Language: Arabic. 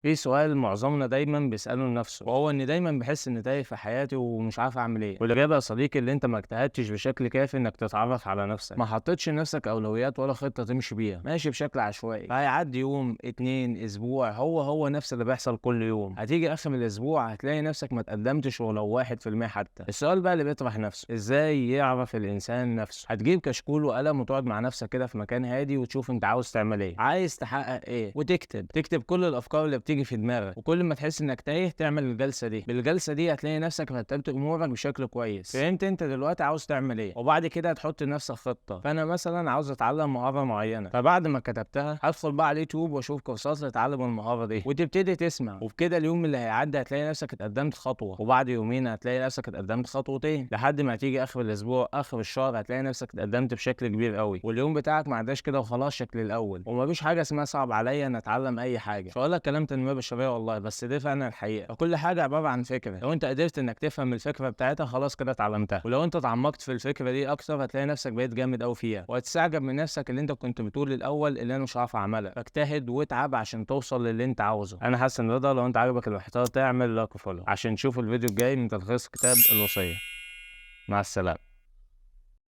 في سؤال معظمنا دايما بيسأله لنفسه، وهو إن دايما بحس إني تايه في حياتي ومش عارف أعمل إيه. والإجابة يا صديقي اللي أنت ما اجتهدتش بشكل كافي إنك تتعرف على نفسك، ما حطيتش لنفسك أولويات ولا خطة تمشي بيها، ماشي بشكل عشوائي. فهيعدي يوم اتنين أسبوع، هو نفس اللي بيحصل كل يوم. هتيجي آخر الأسبوع هتلاقي نفسك ما تقدمتش ولو 1% حتى. السؤال بقى اللي بيطرح نفسه، إزاي يعرف الإنسان نفسه؟ هتجيب كشكول وقلم وتقعد مع نفسك كده في مكان هادي وتشوف أنت عاوز تعمل إيه، عايز تحقق إيه، تكتب كل الأفكار اللي بتيجي في دماغك. وكل ما تحس انك تايه تعمل الجلسه دي. بالجلسه دي هتلاقي نفسك رتبت امورك بشكل كويس، فهمت انت دلوقتي عاوز تعمل ايه، وبعد كده هتحط لنفسك خطه. فانا مثلا عاوز اتعلم مهاره معينه، فبعد ما كتبتها هدخل بقى على اليوتيوب واشوف كورسات لتعلم المهاره دي، وتبتدي تسمع. وبكده اليوم اللي هيعدي هتلاقي نفسك اتقدمت خطوه، وبعد يومين هتلاقي نفسك اتقدمت خطوتين، لحد ما تيجي اخر الاسبوع اخر الشهر هتلاقي نفسك اتقدمت بشكل كبير قوي. واليوم بتاعك ما عداش كده وخلاص شكل الاول. ومفيش حاجه اسمها صعب عليا ان اتعلم اي حاجه. مش هقول لك كلام تنميه بشريه والله، بس دي فعلا الحقيقه. فكل حاجه عباره عن فكره، لو انت قدرت انك تفهم الفكره بتاعتها خلاص كده اتعلمتها. ولو انت اتعمقت في الفكره دي اكتر هتلاقي نفسك بقيت جامد قوي فيها، وهتستعجب من نفسك اللي انت كنت بتقول الاول اللي انا مش عارف اعملها. فاجتهد واتعب عشان توصل للي انت عاوزه. انا حسن رضا، لو انت عجبك المحتوى تعمل لايك وفولو عشان تشوف الفيديو الجاي من تلخيص كتاب الوصيه. مع السلامه.